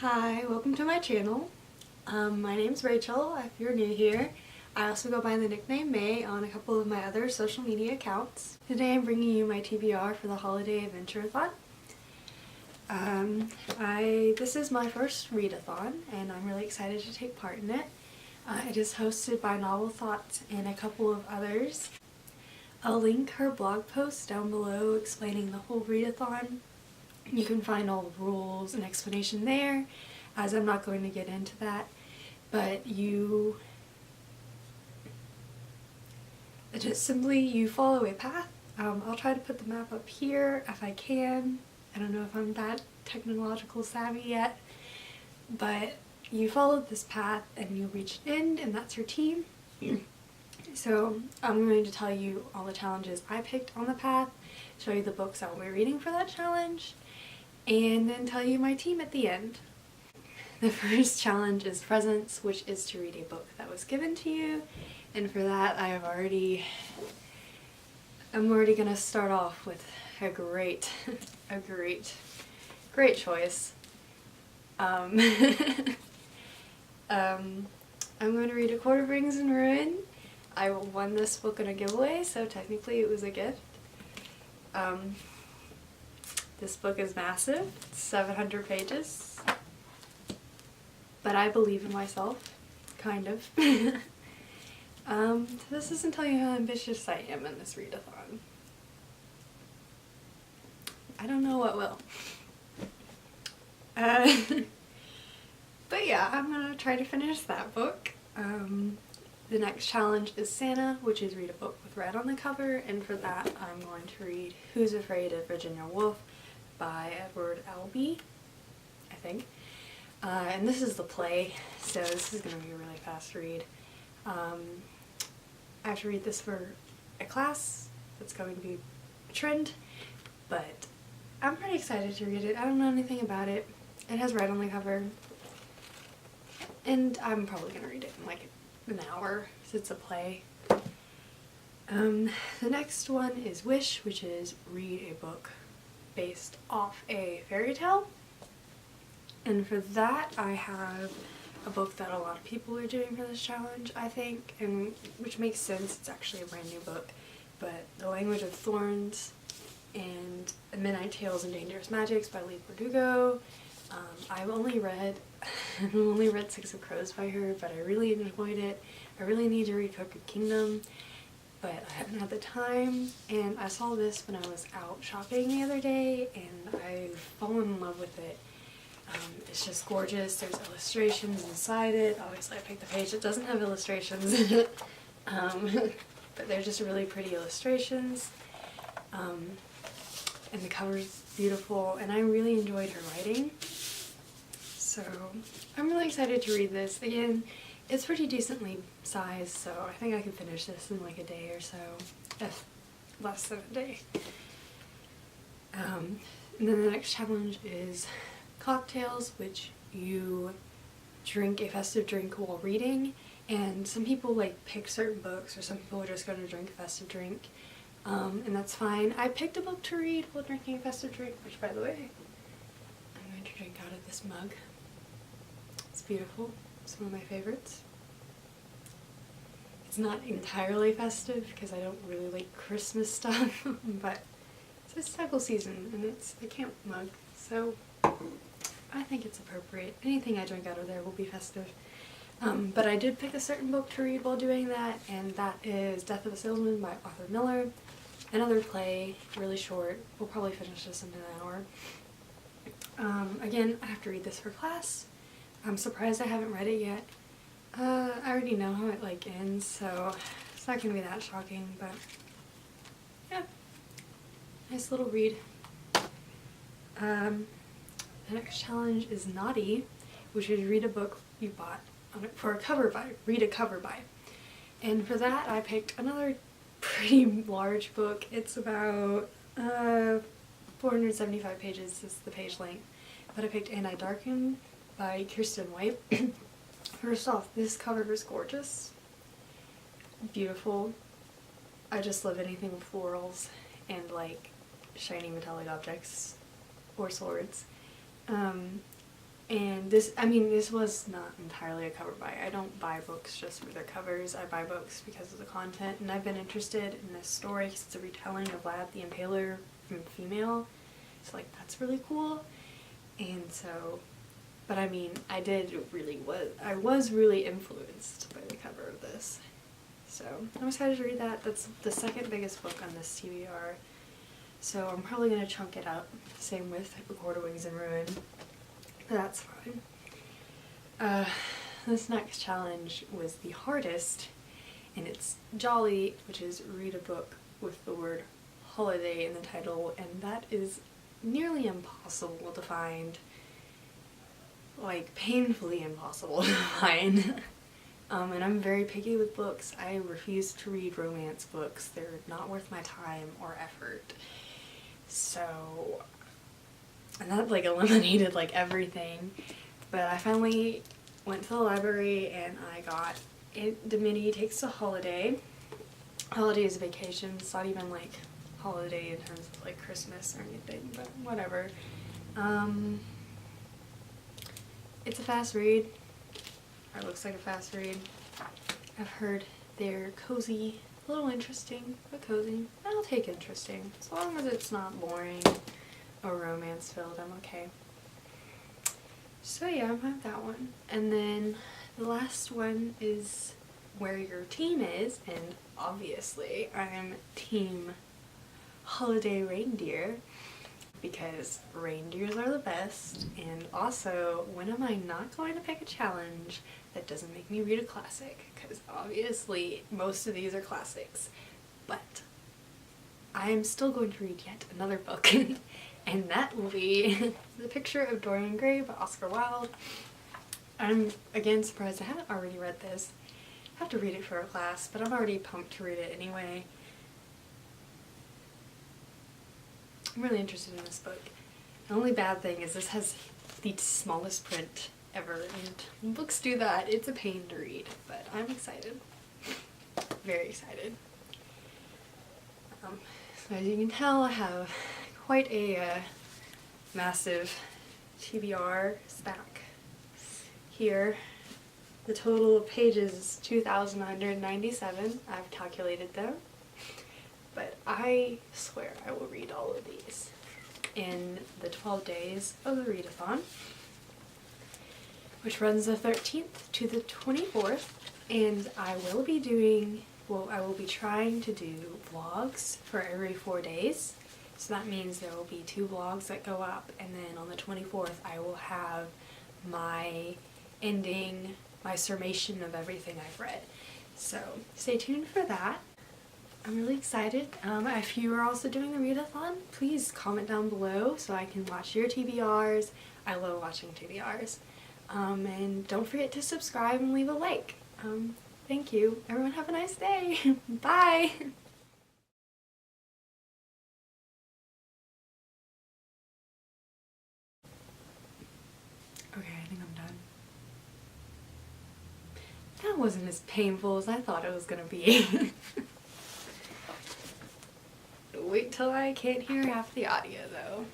Hi, welcome to my channel. My name's Rachel, if you're new here. I also go by the nickname May on a couple of my other social media accounts. Today I'm bringing you my TBR for the holiday AdventureAthon. This is my first readathon and I'm really excited to take part in it. It is hosted by Novel Thoughts and a couple of others. I'll link her blog post down below explaining the whole readathon. You can find all the rules and explanation there, as I'm not going to get into that, but you follow a path. I'll try to put the map up here if I can. I don't know if I'm that technological savvy yet, but you follow this path and you reach an end, and that's your team. So I'm going to tell you all the challenges I picked on the path, show you the books I'll be reading for that challenge, and then tell you my team at the end. The first challenge is Presents, which is to read a book that was given to you, and for that I'm already gonna start off with a great choice. I'm going to read A Court of Rings and Ruin. I won this book in a giveaway, so technically it was a gift. This book is massive, it's 700 pages, but I believe in myself, kind of. This doesn't tell you how ambitious I am in this readathon. I don't know what will. But yeah, I'm gonna try to finish that book. The next challenge is Santa, which is read a book with red on the cover, and for that I'm going to read Who's Afraid of Virginia Woolf by Edward Albee, I think. And this is the play, so this is going to be a really fast read. I have to read this for a class that's going to be a trend, but I'm pretty excited to read it. I don't know anything about it. It has red on the cover, and I'm probably going to read it in like an hour since it's a play. The next one is Wish, which is read a book based off a fairy tale. And for that I have a book that a lot of people are doing for this challenge, I think, and which makes sense. It's actually a brand new book, but The Language of Thorns and Midnight Tales and Dangerous Magics by Leigh Bardugo. I've only read 6 of Crows by her, but I really enjoyed it. I really need to read Crooked Kingdom, but I haven't had the time, and I saw this when I was out shopping the other day, and I've fallen in love with it. It's just gorgeous. There's illustrations inside it. Obviously I picked the page that doesn't have illustrations in it, but they're just really pretty illustrations, and the cover's beautiful, and I really enjoyed her writing. So I'm really excited to read this. Again, it's pretty decently sized, so I think I can finish this in like a day or so, if less than a day. And then the next challenge is Cocktails, which you drink a festive drink while reading, and some people like pick certain books, or some people are just going to drink a festive drink, and that's fine. I picked a book to read while drinking a festive drink, which, by the way, I'm going to drink out of this mug. It's beautiful. It's one of my favorites. It's not entirely festive because I don't really like Christmas stuff, but it's cycle season and it's a camp mug, so I think it's appropriate. Anything I drink out of there will be festive. But I did pick a certain book to read while doing that, and that is Death of a Salesman by Arthur Miller. Another play, really short. We'll probably finish this in an hour. Again, I have to read this for class. I'm surprised I haven't read it yet. I already know how it like ends, so it's not gonna be that shocking, but yeah, nice little read. The next challenge is Naughty, which is read a book you bought for a cover by, read a cover by. And for that I picked another pretty large book. It's about 475 pages is the page length, but I picked And I Darken by Kirsten White. First off, this cover is gorgeous, beautiful. I just love anything with florals and like shiny metallic objects or swords. And this was not entirely a cover buy. I don't buy books just for their covers. I buy books because of the content, and I've been interested in this story because it's a retelling of Vlad the Impaler from female. So like that's really cool. And so, but I mean, I was really influenced by the cover of this. So I'm excited to read that. That's the second biggest book on this TBR. So I'm probably going to chunk it up. Same with Record of Wings and Ruin. That's fine. This next challenge was the hardest, and it's Jolly, which is read a book with the word holiday in the title, and that is nearly impossible to find. Like, painfully impossible to find. And I'm very picky with books. I refuse to read romance books. They're not worth my time or effort. So, and that like eliminated like everything. But I finally went to the library and I got Dimity Takes a Holiday. Holiday is a vacation. It's not even like holiday in terms of like Christmas or anything, but whatever. It's a fast read. It looks like a fast read. I've heard they're cozy, a little interesting, but cozy. I'll take interesting. As long as it's not boring or romance filled, I'm okay. So yeah, I have that one. And then the last one is Where Your Team Is, and obviously I'm Team Holiday Reindeer, because reindeers are the best, and also when am I not going to pick a challenge that doesn't make me read a classic? Because obviously most of these are classics, but I'm still going to read yet another book, and that will be The Picture of Dorian Gray by Oscar Wilde. I'm again surprised I haven't already read this. I have to read it for a class, but I'm already pumped to read it anyway. I'm really interested in this book. The only bad thing is this has the smallest print ever, and books do that. It's a pain to read, but I'm excited. Very excited. So as you can tell, I have quite a massive TBR stack here. The total of pages is 2,197. I've calculated them. But I swear I will read all of these in the 12 days of the readathon, which runs the 13th to the 24th, and I will be trying to do vlogs for every 4 days. So that means there will be 2 vlogs that go up, and then on the 24th I will have my ending, my summation of everything I've read. So stay tuned for that. I'm really excited. If you are also doing the readathon, please comment down below so I can watch your TBRs. I love watching TBRs. And don't forget to subscribe and leave a like. Thank you. Everyone have a nice day. Bye! Okay, I think I'm done. That wasn't as painful as I thought it was gonna be. Wait till I can't hear half the audio though.